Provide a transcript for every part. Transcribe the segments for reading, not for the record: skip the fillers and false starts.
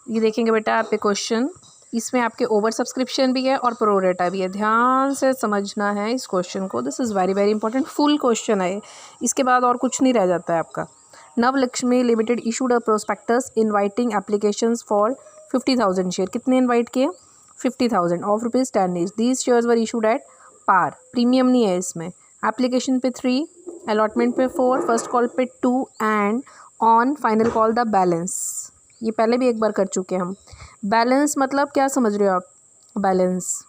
ये देखेंगे बेटा आप पे क्वेश्चन, इसमें आपके ओवर सब्सक्रिप्शन भी है और प्रोरेटा भी है। ध्यान से समझना है इस क्वेश्चन को, this is very very important. Full question है, इसके बाद और कुछ नहीं रह जाता है आपका। Navlakshmi limited issued a prospectus inviting applications for 50,000 share. कितने इनवाइट किए? 50,000 of ₹10 each. These shares were issued at par, premium नहीं है इसमें। एप्लीकेशन पे 3, अलॉटमेंट पे 4, फर्स्ट कॉल पे 2 and on final call the balance. ये पहले भी एक बार कर चुके हैं हम। बैलेंस मतलब क्या समझ रहे हो आप? बैलेंस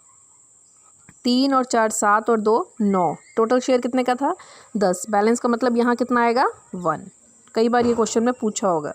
3 और 4 7 और 2 9, टोटल शेयर कितने का था? 10। बैलेंस का मतलब यहाँ कितना आएगा? 1। कई बार ये क्वेश्चन में पूछा होगा।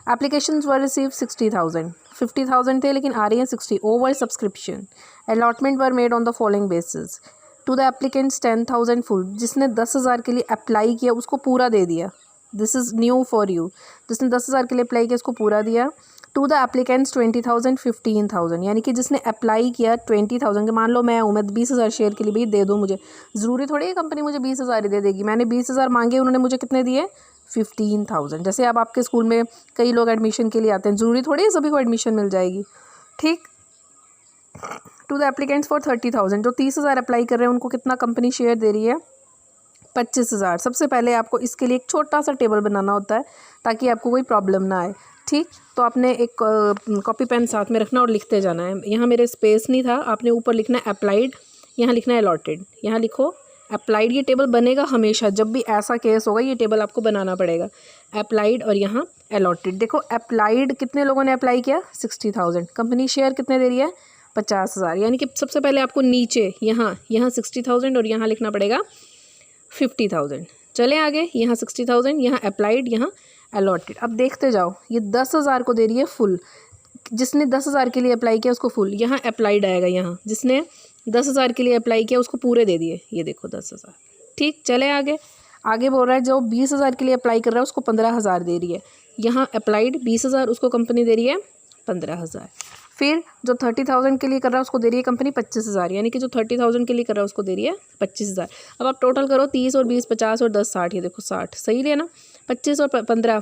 एप्लीकेशंस वर रिसीव 60,000, 50,000 थे लेकिन आ रही हैं 60, over subscription. Allotment were made on the following basis, to the applicants 10,000 full. जिसने 10,000 के लिए अप्लाई किया उसको पूरा दे दिया, this is new for you. जिसने 10,000 के लिए अप्लाई किया उसको पूरा दिया। टू द एप्लीकेंट्स 20,000 15,000, यानी कि जिसने अप्लाई किया 20,000 के, मान लो मैं हूँ, मैं 20,000 शेयर के लिए भाई दे दो मुझे, ज़रूरी थोड़ी है कंपनी मुझे 20,000 ही दे देगी। मैंने 20,000 मांगे, उन्होंने मुझे कितने दिए? 15,000। जैसे अब आपके स्कूल में कई लोग एडमिशन के लिए आते हैं, ज़रूरी थोड़ी है सभी को एडमिशन मिल जाएगी, ठीक। टू द एप्लीकेंट्स फॉर 30,000, जो 30,000 अप्लाई कर रहे हैं उनको कितना कंपनी शेयर दे रही है? 25,000। सबसे पहले आपको इसके लिए एक छोटा सा टेबल बनाना होता है ताकि आपको कोई प्रॉब्लम ना आए, ठीक। तो आपने एक कॉपी पेन साथ में रखना और लिखते जाना है। यहाँ मेरे स्पेस नहीं था, आपने ऊपर लिखना है अप्लाइड, यहाँ लिखना है अलॉटेड, यहाँ लिखो अप्लाइड। ये टेबल बनेगा हमेशा, जब भी ऐसा केस होगा ये टेबल आपको बनाना पड़ेगा। अप्लाइड और यहाँ अलॉटेड। देखो अप्लाइड कितने लोगों ने अप्लाई किया? 60,000। कंपनी शेयर कितने दे रही है? 50,000। यानी कि सबसे पहले आपको नीचे यहाँ 60,000 और यहाँ लिखना पड़ेगा 50,000। चलें आगे, यहाँ 60,000, यहाँ अप्लाइड, यहाँ अलॉटेड। अब देखते जाओ, ये 10,000 को दे रही है फुल। जिसने 10,000 के लिए अप्लाई किया उसको फुल, यहाँ अप्लाइड आएगा। यहाँ जिसने 10,000 के लिए अप्लाई किया उसको पूरे दे दिए, ये देखो 10,000, ठीक। चले आगे, आगे बोल रहा है जो 20,000 के लिए अप्लाई कर रहा है उसको 15,000 दे रही है। यहाँ अप्लाइड 20,000, उसको कंपनी दे रही है 15,000। फिर जो 30,000 के लिए कर रहा है उसको दे रही है कंपनी 25,000, यानी कि जो 30,000 के लिए कर रहा है उसको दे रही है 25,000। अब आप टोटल करो, 30 और 20 50 और 10 60, ये देखो 60, सही है ना? 25 और 15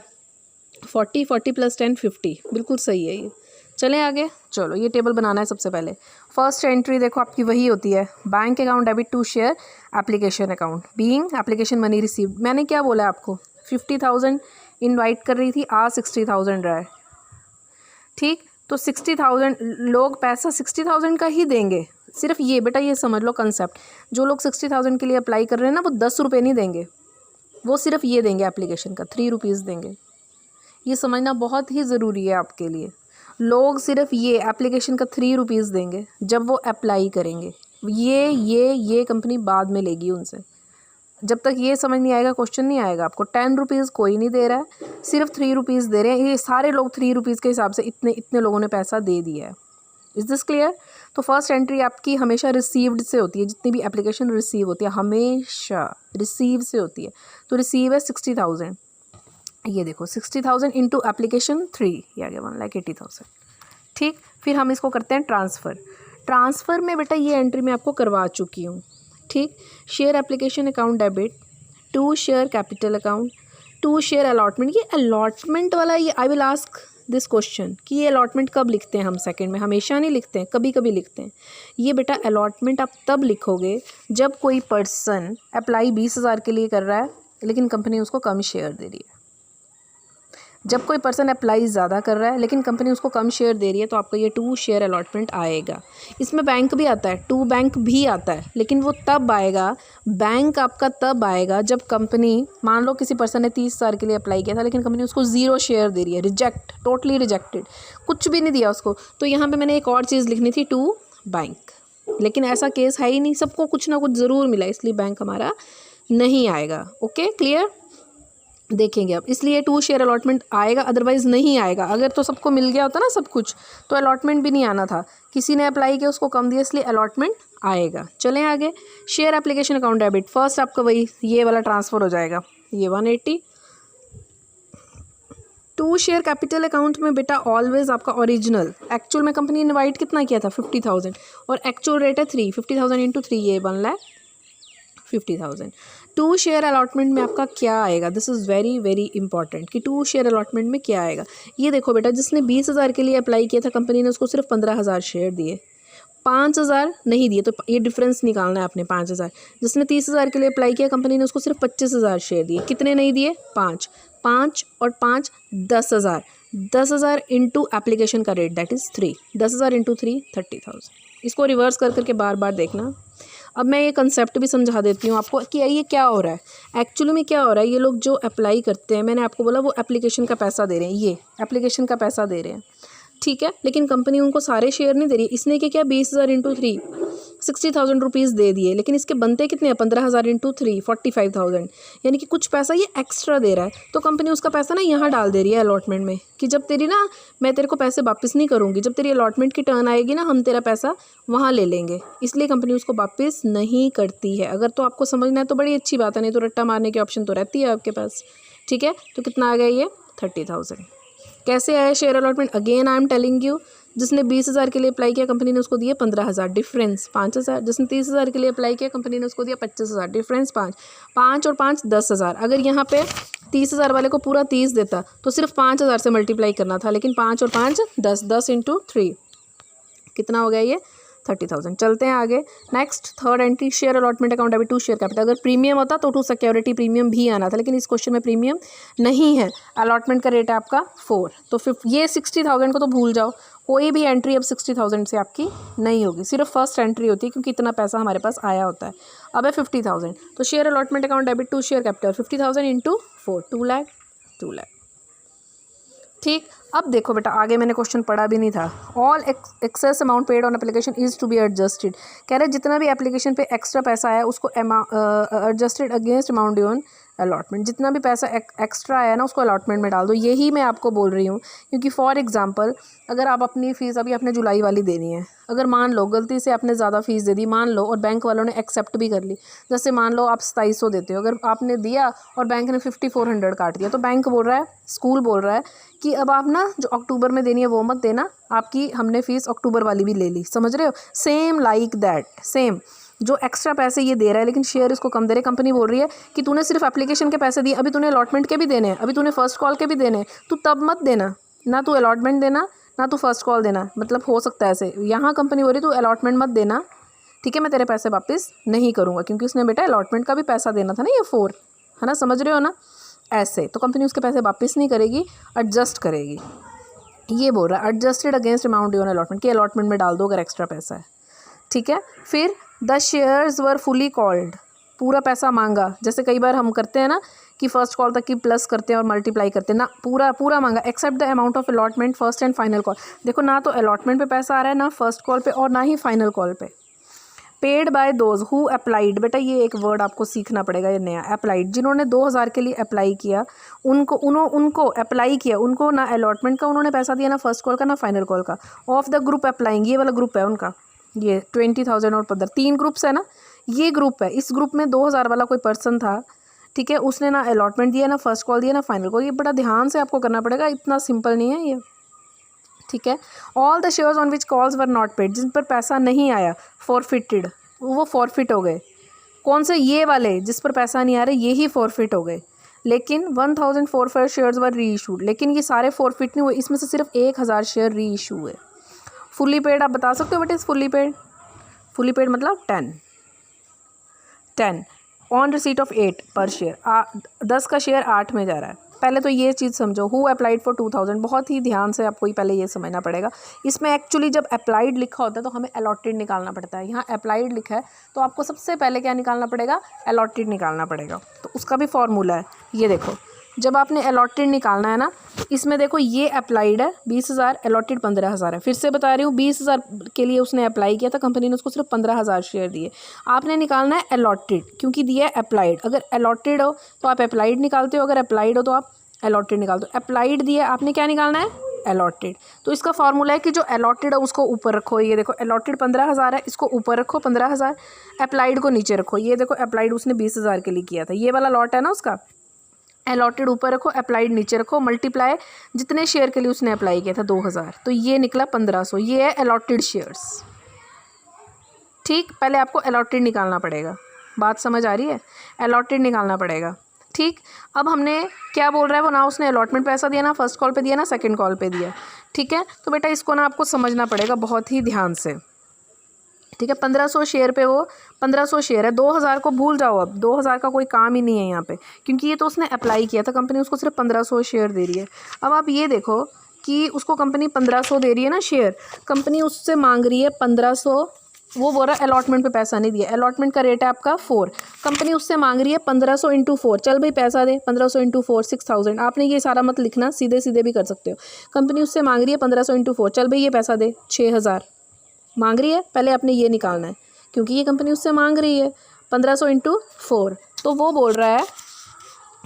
40, 40 + 10 50, बिल्कुल सही है ये। चलें आगे, चलो ये टेबल बनाना है सबसे पहले। फर्स्ट एंट्री देखो आपकी वही होती है, bank account debit to share application account being application money received. मैंने क्या बोला आपको? 50,000 इनवाइट कर रही थी, आज 60,000 रहा है, ठीक। तो 60,000 लोग पैसा 60,000 का ही देंगे। सिर्फ ये बेटा ये समझ लो कंसेप्ट, जो लोग 60,000 के लिए अप्लाई कर रहे हैं ना वो 10 रुपये नहीं देंगे, वो सिर्फ ये देंगे एप्लीकेशन का 3 रुपीज़ देंगे। ये समझना बहुत ही ज़रूरी है आपके लिए। लोग सिर्फ ये एप्लीकेशन का 3 रुपीज़ देंगे जब वो अप्लाई करेंगे। ये कंपनी बाद में लेगी उनसे। जब तक ये समझ नहीं आएगा क्वेश्चन नहीं आएगा आपको। 10 रुपीज़ कोई नहीं दे रहा है, सिर्फ 3 रुपीज़ दे रहे हैं। ये सारे लोग 3 रुपीज़ के हिसाब से इतने लोगों ने पैसा दे दिया है। Is this clear? तो फर्स्ट एंट्री आपकी हमेशा रिसीव्ड से होती है, जितनी भी एप्लीकेशन रिसीव होती है हमेशा रिसीव से होती है। तो रिसीव है 60,000, ये देखो 60,000 इंटू एप्लीकेशन 3, ये आ गया 1,80,000, ठीक। फिर हम इसको करते हैं ट्रांसफ़र। ट्रांसफ़र में बेटा ये एंट्री मैं आपको करवा चुकी हूँ, ठीक। Share application account debit to share capital account to share allotment. ये अलॉटमेंट वाला, ये I will ask this question कि ये अलॉटमेंट कब लिखते हैं हम? सेकंड में, हमेशा नहीं लिखते हैं, कभी कभी लिखते हैं। ये बेटा अलॉटमेंट आप तब लिखोगे जब कोई पर्सन अप्लाई 20,000 के लिए कर रहा है लेकिन कंपनी उसको कम शेयर दे रही है। जब कोई पर्सन अप्लाई ज़्यादा कर रहा है लेकिन कंपनी उसको कम शेयर दे रही है तो आपका ये टू शेयर अलॉटमेंट आएगा। इसमें बैंक भी आता है, टू बैंक भी आता है, लेकिन वो तब आएगा, बैंक आपका तब आएगा जब कंपनी, मान लो किसी पर्सन ने 30,000 के लिए अप्लाई किया था लेकिन कंपनी उसको 0 शेयर दे रही है, रिजेक्ट, टोटली रिजेक्टेड, कुछ भी नहीं दिया उसको। तो यहाँ पर मैंने एक और चीज़ लिखनी थी, टू बैंक, लेकिन ऐसा केस है ही नहीं, सबको कुछ ना कुछ ज़रूर मिला, इसलिए बैंक हमारा नहीं आएगा। Okay clear? देखेंगे अब, इसलिए टू शेयर अलॉटमेंट आएगा, अदरवाइज़ नहीं आएगा। अगर तो सबको मिल गया होता ना सब कुछ तो अलॉटमेंट भी नहीं आना था। किसी ने अप्लाई किया उसको कम दिया इसलिए अलॉटमेंट आएगा। चलें आगे, share application account debit. First आपका वही ये वाला ट्रांसफ़र हो जाएगा, ये 180। टू शेयर कैपिटल अकाउंट में बेटा ऑलवेज आपका ओरिजिनल, एक्चुअल में कंपनी इनवाइट कितना किया था 50,000 और एक्चुअल रेट है 3, 50,000 इंटू 3, ये 1,50,000। टू शेयर अलॉटमेंट में आपका क्या आएगा, this is very very important कि टू शेयर अलॉटमेंट में क्या आएगा। ये देखो बेटा, जिसने 20,000 के लिए अप्लाई किया था, कंपनी ने उसको सिर्फ 15,000 शेयर दिए, 5,000 नहीं दिए, तो ये डिफरेंस निकालना है आपने 5,000। जिसने 30,000 के लिए अप्लाई किया, कंपनी ने उसको सिर्फ 25,000 शेयर दिए, कितने नहीं दिए, 5 5 और 5 10,000, 10,000 इंटू एप्लीकेशन का रेट दैट इज़ 3, 10,000 इंटू 3 30,000। इसको रिवर्स कर करके बार बार देखना। अब मैं ये कंसेप्ट भी समझा देती हूँ आपको कि ये क्या हो रहा है एक्चुअली में। क्या हो रहा है, ये लोग जो अप्लाई करते हैं, मैंने आपको बोला वो एप्लीकेशन का पैसा दे रहे हैं, ये एप्लीकेशन का पैसा दे रहे हैं, ठीक है, लेकिन कंपनी उनको सारे शेयर नहीं दे रही। इसने क्या 20,000 इंटू 3 60,000 रुपीज़ दे दिए, लेकिन इसके बनते कितने हैं, 15,000 इंटू 3 45,000, यानी कि कुछ पैसा ये एक्स्ट्रा दे रहा है। तो कंपनी उसका पैसा ना यहाँ डाल दे रही है अलॉटमेंट में कि जब तेरी ना, मैं तेरे को पैसे वापस नहीं करूँगी, जब तेरी अलॉटमेंट की टर्न आएगी ना, हम तेरा पैसा वहाँ ले लेंगे, इसलिए कंपनी उसको वापस नहीं करती है। अगर तो आपको समझना है तो बड़ी अच्छी बात है, नहीं तो रट्टा मारने की ऑप्शन तो रहती है आपके पास, ठीक है। तो कितना आ गया ये 30,000। कैसे आया share allotment, again I am telling you, जिसने 20,000 के लिए अप्लाई किया, कंपनी ने उसको दिए 15,000, डिफरेंस 5,000। जिसने 30,000 के लिए अप्लाई किया, कंपनी ने उसको दिया 25,000, डिफरेंस 5 5 और 5 10,000। अगर यहाँ पे 30,000 वाले को पूरा 30 देता तो सिर्फ 5,000 से मल्टीप्लाई करना था, लेकिन 5 और 5 10, 10 इंटू 3 कितना हो गया ये 30,000। चलते हैं आगे। Next third entry, share allotment account debit to share capital. अगर प्रीमियम होता तो टू सिक्योरिटी प्रीमियम भी आना था, लेकिन इस क्वेश्चन में प्रीमियम नहीं है। अलॉटमेंट का रेट है आपका 4, तो ये 60,000 को तो भूल जाओ, कोई भी एंट्री अब 60,000 से आपकी नहीं होगी, सिर्फ फर्स्ट एंट्री होती है क्योंकि इतना पैसा हमारे पास आया होता है। अब है 50,000, तो share allotment account debit to share capital 50,000 into 4 2 lakh 2 lakh, ठीक। अब देखो बेटा, आगे मैंने क्वेश्चन पढ़ा भी नहीं था। All excess amount paid on application is to be adjusted. कह रहे जितना भी एप्लीकेशन पे एक्स्ट्रा पैसा आया उसको adjusted against amount due on allotment. जितना भी पैसा एक्स्ट्रा आया ना उसको अलॉटमेंट में डाल दो। यही मैं आपको बोल रही हूँ, क्योंकि फॉर एग्जांपल अगर आप अपनी फ़ीस अभी आपने जुलाई वाली देनी है, अगर मान लो गलती से आपने ज़्यादा फ़ीस दे दी, मान लो, और बैंक वालों ने एक्सेप्ट भी कर ली, जैसे मान लो आप 2700 देते हो, अगर आपने दिया और बैंक ने 5400 काट दिया, तो बैंक बोल रहा है, स्कूल बोल रहा है कि अब आप ना जो अक्टूबर में देनी है वो मत देना, आपकी हमने फ़ीस अक्टूबर वाली भी ले ली। समझ रहे हो, सेम लाइक दैट, सेम जो एक्स्ट्रा पैसे ये दे रहा है लेकिन शेयर इसको कम दे रहे। कंपनी बोल रही है कि तूने सिर्फ एप्लीकेशन के पैसे दिए, अभी तूने अलॉटमेंट के भी देने हैं, अभी तूने फर्स्ट कॉल के भी देने हैं, तू तब मत देना, ना तू अलॉटमेंट देना ना तू फर्स्ट कॉल देना। मतलब हो सकता है ऐसे, यहाँ कंपनी बोल रही तू अलॉटमेंट मत देना, ठीक है, मैं तेरे पैसे वापस नहीं करूँगा, क्योंकि उसने बेटा अलॉटमेंट का भी पैसा देना था ना, ये 4 है ना, समझ रहे हो ना। ऐसे तो कंपनी उसके पैसे वापस नहीं करेगी, एडजस्ट करेगी। ये बोल रहा है adjusted against amount due on allotment, कि अलॉटमेंट में डाल दो अगर एक्स्ट्रा पैसा है, ठीक है। फिर the shares were fully called, पूरा पैसा मांगा, जैसे कई बार हम करते हैं ना कि फर्स्ट कॉल तक की प्लस करते हैं और मल्टीप्लाई करते हैं ना, पूरा पूरा मांगा। Except the amount of allotment first and final call. देखो ना तो अलॉटमेंट पे पैसा आ रहा है, ना फर्स्ट कॉल पे और ना ही फाइनल कॉल पे। Paid by those who applied, बेटा ये एक वर्ड आपको सीखना पड़ेगा, ये नया अप्लाइड। जिन्होंने 2,000 के लिए अप्लाई किया, उनको अप्लाई किया, उनको ना अलॉटमेंट का उन्होंने पैसा दिया, ना फर्स्ट कॉल का ना फाइनल कॉल का। ऑफ द ग्रुप अप्लाइंग, ये वाला ग्रुप है उनका, ये 20,000 और 15 3 ग्रुप्स है ना, ये ग्रुप है। इस ग्रुप में 2,000 वाला कोई पर्सन था, ठीक है, उसने ना अलॉटमेंट दिया, ना फर्स्ट कॉल दिया, ना फाइनल कॉल। ये बड़ा ध्यान से आपको करना पड़ेगा, इतना सिंपल नहीं है ये, ठीक है। All the shares on which calls were not paid, जिन पर पैसा नहीं आया, फॉरफिटेड, वो फॉरफिट हो गए। कौन से, ये वाले जिस पर पैसा नहीं आ रहा, ये ही फॉरफिट हो गए। लेकिन 1,045 शेयर्स वर री इशूड, लेकिन ये सारे फॉरफिट नहीं हुए, इसमें से सिर्फ 1,000 शेयर री इशू हुए। फुली पेड आप बता सकते हो बेटे, फुली पेड, फुली पेड मतलब 10 ऑन रिसीट ऑफ 8 पर शेयर, 10 का शेयर 8 में जा रहा है। पहले तो ये चीज़ समझो, हु अप्लाइड फॉर 2,000, बहुत ही ध्यान से आपको ही पहले ये समझना पड़ेगा। इसमें एक्चुअली जब अप्लाइड लिखा होता है तो हमें अलॉटेड निकालना पड़ता है, यहाँ अप्लाइड लिखा है तो आपको सबसे पहले क्या निकालना पड़ेगा, अलॉटेड निकालना पड़ेगा। तो उसका भी फॉर्मूला है, ये देखो, जब आपने अलॉटेड निकालना है ना, इसमें देखो ये अप्लाइड है 20,000, अलॉटेड 15,000 है। फिर से बता रही हूँ, 20,000 के लिए उसने अप्लाई किया था, कंपनी ने उसको सिर्फ 15,000 शेयर दिए। आपने निकालना है अलॉटेड, क्योंकि दिया है अप्लाइड। अगर अलॉटेड हो तो आप अप्लाइड निकालते हो, अगर अप्लाइड हो तो आप अलॉटेड निकालते हो। अप्लाइड दिया, आपने क्या निकालना है, अलॉटेड। तो इसका फॉर्मूला है कि जो अलॉटेड है उसको ऊपर रखो। ये देखो अलॉटेड 15,000 है, इसको ऊपर रखो 15,000, अप्लाइड को नीचे रखो। ये देखो अप्लाइड उसने 20,000 के लिए किया था, ये वाला लॉट है ना उसका, अलॉटेड ऊपर रखो, अप्लाइड नीचे रखो, मल्टीप्लाई जितने शेयर के लिए उसने अप्लाई किया था 2,000, तो ये निकला 1,500। ये है अलॉटेड शेयर्स, ठीक। पहले आपको अलॉटेड निकालना पड़ेगा, बात समझ आ रही है? अलॉटेड निकालना पड़ेगा। ठीक, अब हमने क्या बोल रहा है वो, ना उसने अलॉटमेंट पैसा दिया, ना फर्स्ट कॉल पे दिया, ना सेकंड कॉल पे दिया। ठीक है, तो बेटा इसको ना आपको समझना पड़ेगा बहुत ही ध्यान से। ठीक है, 1500 शेयर पे वो 1500 शेयर है, 2000 को भूल जाओ, अब 2000 का कोई काम ही नहीं है यहाँ पे, क्योंकि ये तो उसने अप्लाई किया था, कंपनी उसको सिर्फ 1500 शेयर दे रही है। अब आप ये देखो कि उसको कंपनी 1500 दे रही है ना शेयर, कंपनी उससे मांग रही है 1500, वो बोल रहा है अलॉटमेंट पे पैसा नहीं दिया, अलॉटमेंट का रेट है आपका 4, कंपनी उससे मांग रही है 1500 इंटू 4, चल भाई पैसा दे, 1500 इंटू 4 6000, आपने ये सारा मत लिखना, सीधे सीधे भी कर सकते हो। कंपनी उससे मांग रही है 1500 इंटू 4, चल भाई ये पैसा दे, 6000 मांग रही है, पहले आपने ये निकालना है, क्योंकि ये कंपनी उससे मांग रही है 1500 इंटू 4, तो वो बोल रहा है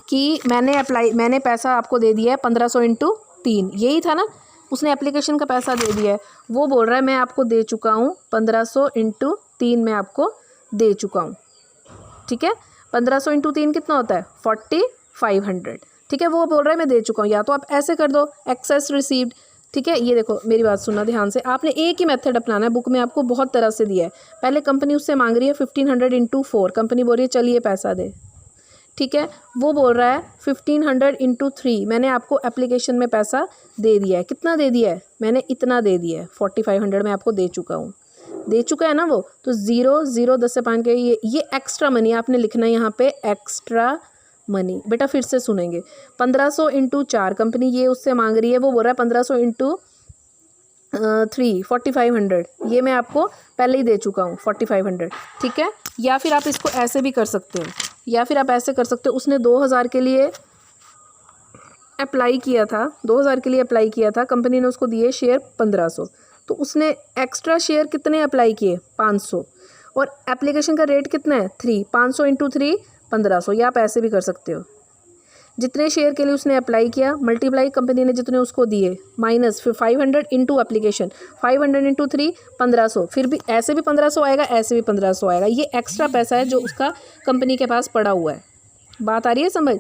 कि मैंने पैसा आपको दे दिया है 1500 इंटू 3, यही था ना, उसने एप्लीकेशन का पैसा दे दिया है, वो बोल रहा है मैं आपको दे चुका हूँ 1500 इंटू 3 मैं आपको दे चुका हूँ। ठीक है, 1500 इंटू 3 कितना होता है 4500। ठीक है, वो बोल रहा है मैं दे चुका हूँ, या तो आप ऐसे कर दो एक्सेस रिसीव्ड। ठीक है, ये देखो मेरी बात सुनना ध्यान से, आपने एक ही मेथड अपनाना है, बुक में आपको बहुत तरह से दिया है। पहले कंपनी उससे मांग रही है 1500 इंटू 4, कंपनी बोल रही है चलिए पैसा दे। ठीक है, वो बोल रहा है 1500 इंटू 3, मैंने आपको एप्लीकेशन में पैसा दे दिया है, कितना दे दिया है, मैंने इतना दे दिया है, 4500 मैं आपको दे चुका हूँ, दे चुका है ना वो, तो 0 0 10 से 5 के ये एक्स्ट्रा मनी आपने लिखना है यहाँ पे, एक्स्ट्रा मनी। बेटा फिर से सुनेंगे, 1500 इंटू 4 कंपनी ये उससे मांग रही है, वो बोल रहा है 1500 इंटू 3 4500, ये मैं आपको पहले ही दे चुका हूँ 4500। ठीक है, या फिर आप इसको ऐसे भी कर सकते हो, या फिर आप ऐसे कर सकते हो, उसने 2000 के लिए अप्लाई किया था, 2000 के लिए अप्लाई किया था, कंपनी ने उसको दिए शेयर 1500, तो उसने एक्स्ट्रा शेयर कितने अप्लाई किए 500, और एप्लीकेशन का रेट कितना है 3, 500 इंटू 3 1500, या आप ऐसे भी कर सकते हो, जितने शेयर के लिए उसने अप्लाई किया मल्टीप्लाई कंपनी ने जितने उसको दिए, माइनस फिर 500 इंटू एप्लीकेशन, 500 इंटू 3 1500, फिर भी ऐसे भी 1500 आएगा, ऐसे भी 1500 आएगा, ये एक्स्ट्रा पैसा है जो उसका कंपनी के पास पड़ा हुआ है। बात आ रही है समझ,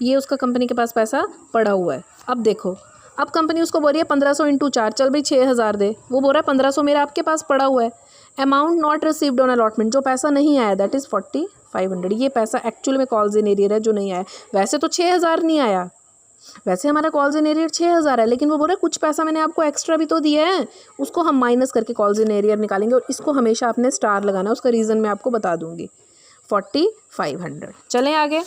ये उसका कंपनी के पास पैसा पड़ा हुआ है। अब देखो, अब कंपनी उसको बोल रही है 1500 इंटू 4, चल भाई 6000 दे, वो बोल रहा है 1500 मेरा आपके पास पड़ा हुआ है। Amount not received on allotment, जो पैसा नहीं आया दैट इज़ 4500, ये पैसा एक्चुअल में कॉल्स इन एरियर है जो नहीं आया, वैसे तो 6000 नहीं आया, वैसे हमारा कॉल्स इन एरियर 6000 है, लेकिन वो बोल रहे कुछ पैसा मैंने आपको एक्स्ट्रा भी तो दिया है, उसको हम माइनस करके कॉल्स इन एरियर निकालेंगे, और इसको हमेशा आपने स्टार लगाना है, उसका रीज़न मैं आपको बता दूंगी, 4500। चलें आगे।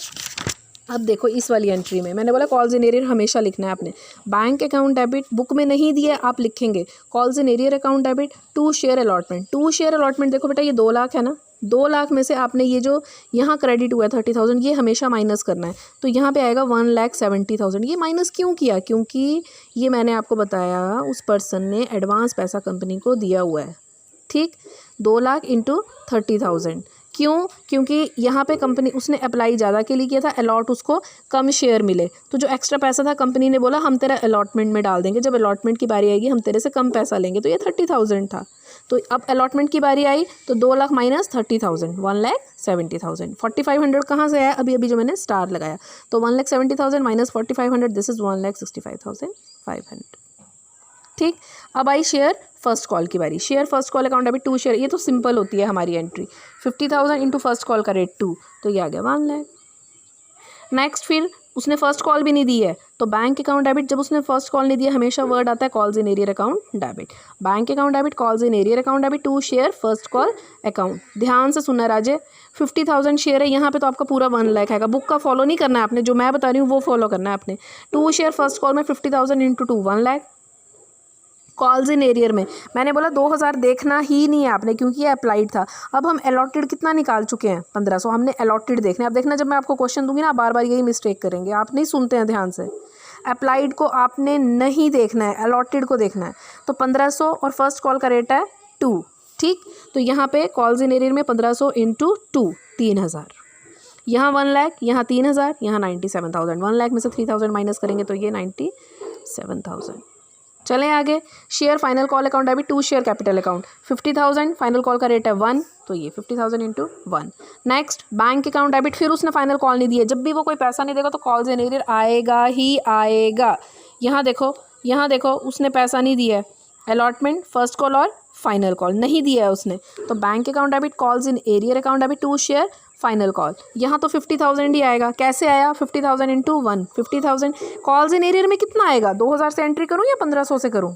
अब देखो इस वाली एंट्री में मैंने बोला कॉल्स इन एरियर हमेशा लिखना है आपने, बैंक अकाउंट डेबिट बुक में नहीं दिया आप लिखेंगे, calls in arrear account debit, 2 share allotment, 2 share allotment, देखो बेटा ये 2 लाख है ना, 2 लाख में से आपने ये जो यहाँ क्रेडिट हुआ है 30,000, ये हमेशा माइनस करना है, तो यहाँ पे आएगा 1,70,000। ये माइनस क्यों किया, क्योंकि ये मैंने आपको बताया उस पर्सन ने एडवांस पैसा कंपनी को दिया हुआ है। ठीक, 2 लाख इंटू 30,000, क्यों, क्योंकि यहाँ पे कंपनी उसने अप्लाई ज़्यादा के लिए किया था, अलॉट उसको कम शेयर मिले, तो जो एक्स्ट्रा पैसा था कंपनी ने बोला हम तेरा अलॉटमेंट में डाल देंगे, जब अलॉटमेंट की बारी आएगी हम तेरे से कम पैसा लेंगे, तो ये 30,000 था, तो अब अलॉटमेंट की बारी आई तो 2 लाख माइनस 30,000, 1,70,000। 4500 कहाँ से आया, अभी अभी जो मैंने स्टार लगाया, तो 1,70,000 माइनस 4500, दिस इज़ 1,65,500। ठीक, अब आई शेयर फर्स्ट कॉल की बारी, share first call account debit 2 share, ये तो सिंपल होती है हमारी एंट्री, 50,000 इंटू फर्स्ट कॉल का रेट 2, तो ये आ गया 1 लाख। नेक्स्ट फिर उसने फर्स्ट कॉल भी नहीं दी है, तो बैंक अकाउंट डेबिट, जब उसने फर्स्ट कॉल नहीं दिया हमेशा वर्ड आता है calls in arrear account debit, bank account debit calls in arrear account debit 2 share first call account. ध्यान से सुनना राजे, 50,000 शेयर है, यहाँ पे तो आपका पूरा 1 लाख आएगा, बुक का फॉलो नहीं करना है आपने, जो मैं बता रही हूँ वो फॉलो करना है आपने। 2 शेयर फर्स्ट कॉल में 50,000 into 2 1 lakh, calls in arrear में मैंने बोला 2000 देखना ही नहीं है आपने, क्योंकि ये अप्लाइड था। अब हम अलॉटेड कितना निकाल चुके हैं 1500, हमने अलॉटेड देखना है। अब देखना जब मैं आपको क्वेश्चन दूंगी ना बार बार यही मिस्टेक करेंगे, आप नहीं सुनते हैं ध्यान से, अप्लाइड को आपने नहीं देखना है, अलॉटेड को देखना है। तो 1500 और फर्स्ट कॉल का रेट है 2, ठीक, तो यहाँ पे कॉल्स इन एरियर में 1500 इंटू 2 3000, यहाँ 1 लाख, यहाँ 3000, यहाँ 97,000, 1 लाख में से 3000 माइनस करेंगे तो ये 97,000। चलें आगे, share final call account debit 2 share capital account, 50,000 final call का रेट है 1, तो ये 50,000 into 1। Next bank account debit, फिर उसने फाइनल कॉल नहीं दिया, जब भी वो कोई पैसा नहीं देगा तो कॉल्स इन एरियर आएगा ही आएगा। यहाँ देखो उसने पैसा नहीं दिया है, अलॉटमेंट फर्स्ट कॉल और फाइनल कॉल नहीं दिया है उसने, तो bank account debit calls in arrear account debit 2 share final call. यहाँ तो 50,000 ही आएगा। कैसे आया? 50,000 इंटू 1, 50,000। कॉल्स इन एरियर में कितना आएगा? 2,000 से एंट्री करूँ या 1,500 से करूँ?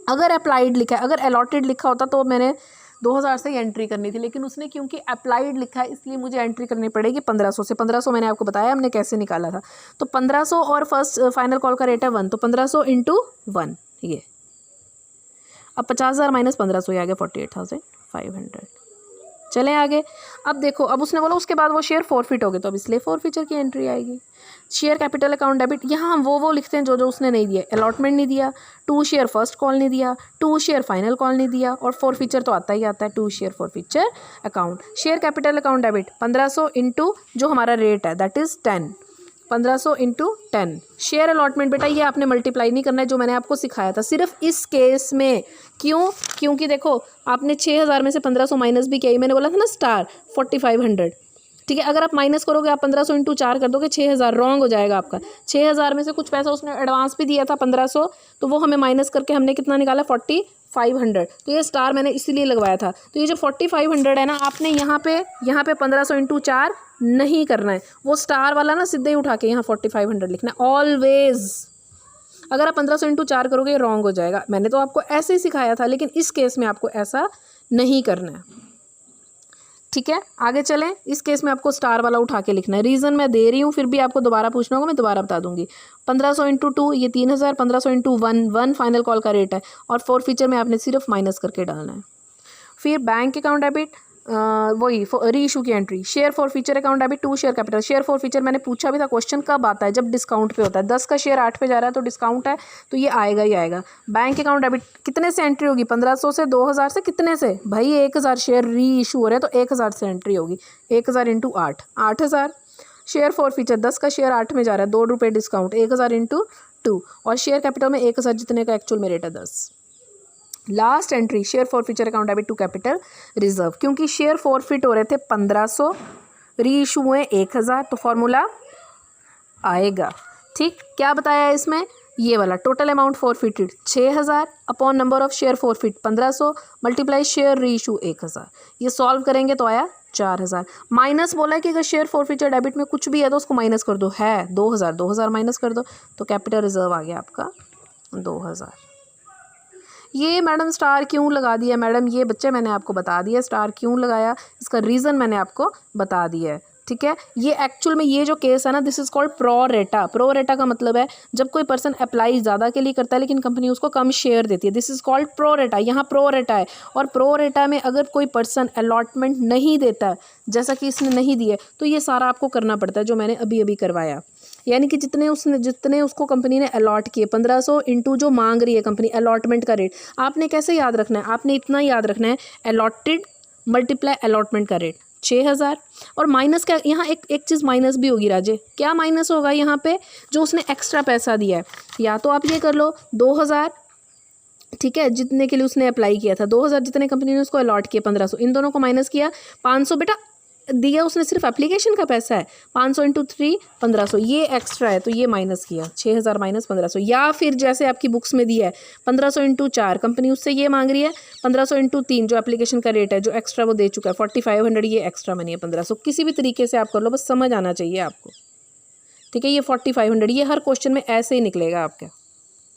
अगर अप्लाइड लिखा है, अगर अलॉटेड लिखा होता तो मैंने 2,000 से ही एंट्री करनी थी, लेकिन उसने क्योंकि अप्लाइड लिखा है इसलिए मुझे एंट्री करनी पड़ेगी 1,500 से। 1,500 मैंने आपको बताया हमने कैसे निकाला था। तो 1,500 और फर्स्ट फाइनल कॉल का रेट है 1, तो 1,500 इंटू 1 ये। अब 50,000 माइनस 1,500 आ गया 48,500। चलें आगे। अब देखो, अब उसने बोला उसके बाद वो शेयर फॉरफिट हो गए, तो अब इसलिए फॉरफीचर की एंट्री आएगी। शेयर कैपिटल अकाउंट डेबिट, यहाँ हम वो लिखते हैं जो उसने नहीं दिया। अलॉटमेंट नहीं दिया, 2 शेयर फर्स्ट कॉल नहीं दिया, 2 शेयर फाइनल कॉल नहीं दिया, और फॉरफीचर तो आता ही आता है, 2 share forfeiture account. Share capital account debit 1,500 into जो हमारा रेट है that is 10, 1,500 into 10। Share allotment बेटा ये आपने मल्टीप्लाई नहीं करना है, जो मैंने आपको सिखाया था, सिर्फ इस केस में। क्यों? क्योंकि देखो आपने 6,000 में से 1,500 माइनस भी किया, मैंने बोला था ना स्टार 4,500, ठीक है। अगर आप माइनस करोगे, आप 1,500 इंटू 4 कर दोगे, 6,000 रॉन्ग हो जाएगा आपका। 6,000 में से कुछ पैसा उसने एडवांस भी दिया था 1,500, तो वो हमें माइनस करके हमने कितना निकाला 4,500। तो ये स्टार मैंने इसीलिए लगवाया था। तो ये जो 4,500 है ना, आपने यहाँ पे 1,500 इंटू 4 नहीं करना है, वो स्टार वाला ना सीधे ही उठा के यहाँ 4,500 लिखना है ऑलवेज। अगर आप 1,500 इंटू 4 करोगे रॉन्ग हो जाएगा। मैंने तो आपको ऐसे ही सिखाया था, लेकिन इस केस में आपको ऐसा नहीं करना है, ठीक है। आगे चलें। इस केस में आपको स्टार वाला उठा के लिखना है। रीज़न मैं दे रही हूँ, फिर भी आपको दोबारा पूछना होगा, मैं दोबारा बता दूंगी। 1,500 इंटू 2 ये 3,000, 1,500 इंटू 1 फाइनल कॉल का रेट है, और फॉरफीचर में आपने सिर्फ माइनस करके डालना है। फिर बैंक अकाउंट डेबिट, वही री इशू की entry. Share for feature account debit 2 share capital. Share for feature मैंने पूछा भी था, क्वेश्चन कब आता है? जब डिस्काउंट पे होता है। 10 का शेयर 8 पे जा रहा है तो डिस्काउंट है, तो ये आएगा ही आएगा। बैंक अकाउंट डेबिट कितने से एंट्री होगी? 1,500 से, 2,000 से, कितने से भाई? 1,000 शेयर री इशू हो रहे हैं तो 1,000 से एंट्री होगी। 1,000 इंटू 8, 8,000। शेयर फॉर फीचर 10 का शेयर 8 में जा रहा है, 2 रुपये डिस्काउंट, 1,000 इंटू 2, और शेयर कैपिटल में 1,000 जितने का एक्चुअल में रेट है 10। Last entry share forfeiture account debit to capital reserve, क्योंकि शेयर फॉरफिट हो रहे थे 1,500, री इशू हुए 1,000, तो फॉर्मूला आएगा। ठीक, क्या बताया है इसमें? ये वाला total amount forfeited 6,000 upon number of share forfeit 1,500 multiply share री इशू 1,000। ये सॉल्व करेंगे तो आया 4,000। माइनस बोला है कि अगर शेयर फॉरफीचर डेबिट में कुछ भी है तो उसको माइनस कर दो, है 2,000, 2,000 माइनस कर दो, तो कैपिटल रिजर्व आ गया आपका 2,000। ये मैडम स्टार क्यों लगा दिया? मैडम ये बच्चे मैंने आपको बता दिया स्टार क्यों लगाया, इसका रीज़न मैंने आपको बता दिया है, ठीक है। ये एक्चुअल में ये जो केस है ना, दिस इज़ कॉल्ड प्रो रेटा। प्रो रेटा का मतलब है जब कोई पर्सन अप्लाई ज़्यादा के लिए करता है लेकिन कंपनी उसको कम शेयर देती है, दिस इज़ कॉल्ड प्रो रेटा। यहाँ प्रो रेटा है, और प्रो रेटा में अगर कोई पर्सन अलॉटमेंट नहीं देता है, जैसा कि इसने नहीं दिए, तो ये सारा आपको करना पड़ता है जो मैंने अभी अभी करवाया। यानी कि जितने उसको कंपनी ने अलॉट किए 1,500 इंटू जो मांग रही है कंपनी अलॉटमेंट का रेट, आपने कैसे याद रखना है? आपने इतना याद रखना है, अलॉटेड मल्टीप्लाई अलॉटमेंट का रेट 6,000, और माइनस का यहाँ एक चीज़ माइनस भी होगी राजे। क्या माइनस होगा यहाँ पे? जो उसने एक्स्ट्रा पैसा दिया है, या तो आप ये कर लो 2,000, ठीक है, जितने के लिए उसने अप्लाई किया था 2,000, जितने कंपनी ने उसको अलॉट किया 1,500, इन दोनों को माइनस किया 500। बेटा दिया उसने सिर्फ एप्लीकेशन का पैसा है, 500 इंटू 3 1,500, ये एक्स्ट्रा है तो ये माइनस किया 6,000 माइनस 1,500। या फिर जैसे आपकी बुक्स में दिया है 1,500 इंटू 4, कंपनी उससे ये मांग रही है 1,500 इंटू 3 जो एप्लीकेशन का रेट है, जो एक्स्ट्रा वो दे चुका है 4,500, ये एक्स्ट्रा मनी है 1,500। किसी भी तरीके से आप कर लो, बस समझ आना चाहिए आपको, ठीक है। ये 4,500 ये हर क्वेश्चन में ऐसे ही निकलेगा आपका।